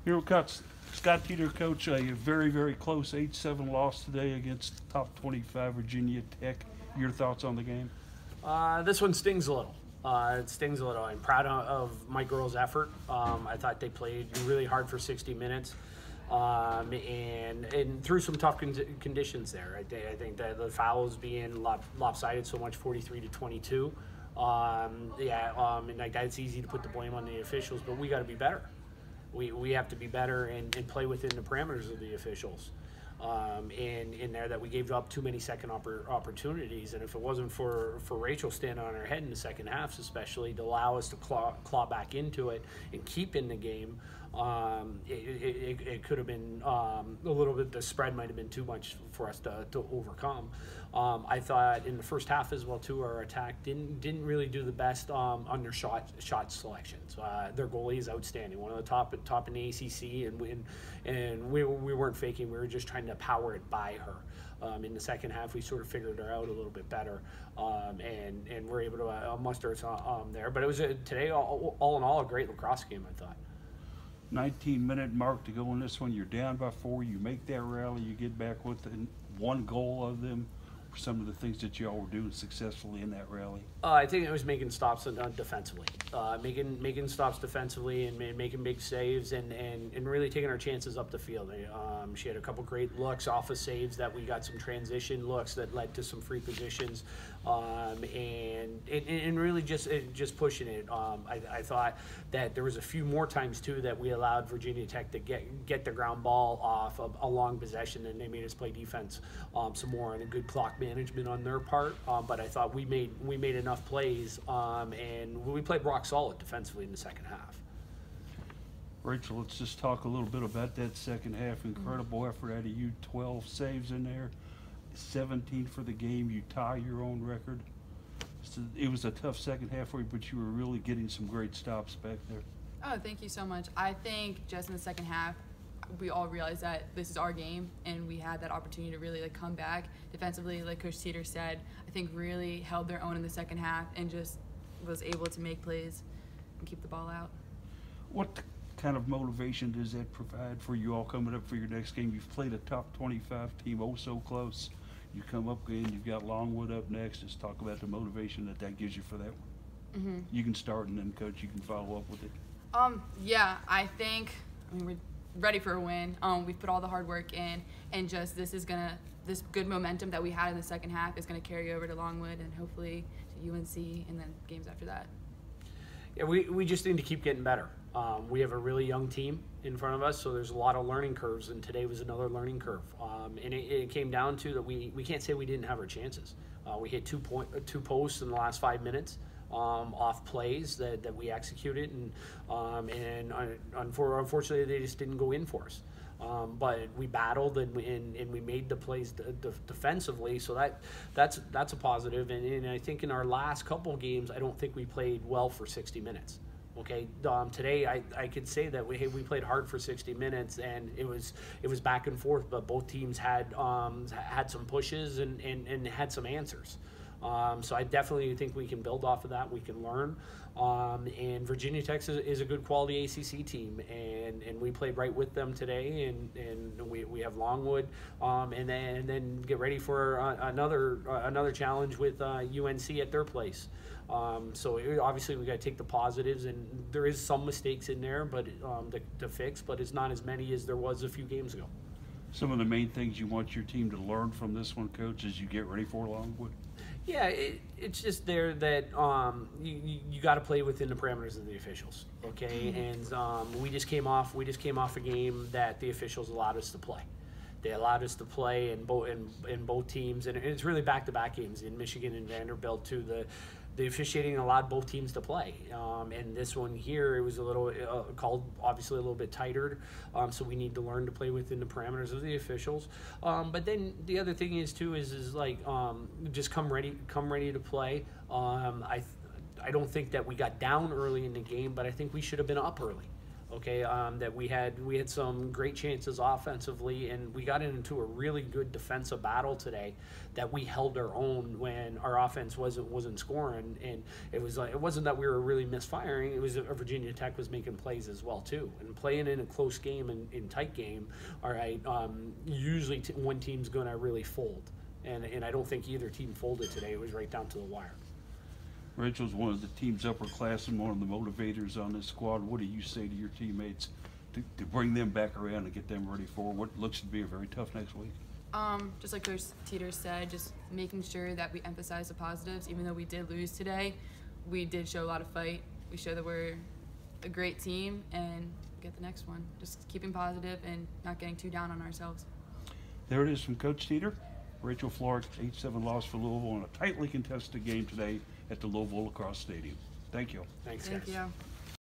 Here we got Scott Teeter, coach. A very, very close 8-7 loss today against top 25 Virginia Tech. Your thoughts on the game? This one stings a little. It stings a little. I'm proud of my girls' effort. I thought they played really hard for 60 minutes. And through some tough conditions there. I think that the fouls being lopsided so much, 43-22. And like that's easy to put the blame on the officials, but we got to be better. We have to be better and play within the parameters of the officials. In there that we gave up too many second opportunities, and if it wasn't for Rachel standing on her head in the second half, especially to allow us to claw back into it and keep in the game, it could have been a little bit. The spread might have been too much for us to overcome. I thought in the first half as well too, our attack didn't really do the best on their shot selections. Their goalie is outstanding, one of the top in the ACC, and we weren't faking. We were just trying to power it by her. In the second half, we sort of figured her out a little bit better, and we're able to muster us there. But it was today, all in all, a great lacrosse game, I thought. 19-minute mark to go in this one. You're down by 4. You make that rally. You get back with one goal of them. Some of the things that y'all were doing successfully in that rally? I think it was making stops defensively, making stops defensively and making big saves and really taking our chances up the field. She had a couple great looks off of saves that we got some transition looks that led to some free positions, and really just pushing it. I thought that there was a few more times too that we allowed Virginia Tech to get the ground ball off of a long possession, and they made us play defense some more, and a good clock management on their part. But I thought we made enough plays, and we played rock solid defensively in the second half. Rachel, let's just talk a little bit about that second half. Incredible effort out of you. 12 saves in there, 17 for the game. You tie your own record. So it was a tough second half for you, but you were really getting some great stops back there. Oh, thank you so much. I think just in the second half, we all realized that this is our game, and we had that opportunity to really come back defensively. Like Coach Teeter said, I think really held their own in the second half and just was able to make plays and keep the ball out. What kind of motivation does that provide for you all coming up for your next game? You've played a top 25 team so close. You come up and you've got Longwood up next. Just talk about the motivation that gives you for that one. You can start, and then Coach, you can follow up with it. Yeah, I mean, we're ready for a win. We've put all the hard work in, and just this good momentum that we had in the second half is gonna carry over to Longwood and hopefully to UNC and then games after that. Yeah, we just need to keep getting better. We have a really young team in front of us, so there's a lot of learning curves, and today was another learning curve. And it came down to that we can't say we didn't have our chances. We hit two posts in the last 5 minutes. Off plays that we executed, and unfortunately they just didn't go in for us. But we battled and we made the plays defensively, so that's a positive. And I think in our last couple games, I don't think we played well for 60 minutes. Okay, today I could say that we played hard for 60 minutes, and it was back and forth, but both teams had some pushes and had some answers. So I definitely think we can build off of that. We can learn. And Virginia Tech is a good quality ACC team, and we played right with them today. And we have Longwood, and then get ready for another challenge with UNC at their place. So obviously we got to take the positives, and there is some mistakes in there, but to fix. But it's not as many as there was a few games ago. Some of the main things you want your team to learn from this one, Coach, as you get ready for Longwood? Yeah, it's just there that you got to play within the parameters of the officials, okay? And we just came off a game that the officials allowed us to play. They allowed us to play in both teams, and it's really back-to-back games in Michigan and Vanderbilt too. The officiating allowed both teams to play, and this one here, it was a little called obviously a little bit tighter, so we need to learn to play within the parameters of the officials. But then the other thing is too is like just come ready to play. I don't think that we got down early in the game, but I think we should have been up early. Okay, that we had some great chances offensively, and we got into a really good defensive battle today. That we held our own when our offense wasn't scoring, and it wasn't that we were really misfiring. It was that Virginia Tech was making plays as well too, and playing in a close game and in tight game. All right, usually one team's going to really fold, and I don't think either team folded today. It was right down to the wire. Rachel's one of the team's upperclassmen, one of the motivators on this squad. What do you say to your teammates to bring them back around and get them ready for what looks to be a very tough next week? Just like Coach Teeter said, just making sure that we emphasize the positives. Even though we did lose today, we did show a lot of fight. We showed that we're a great team, and get the next one. Just keeping positive and not getting too down on ourselves. There it is from Coach Teeter. Rachel Florek, 8-7 loss for Louisville in a tightly contested game today at the Louisville Lacrosse Stadium. Thank you. Thanks, Thank guys. you.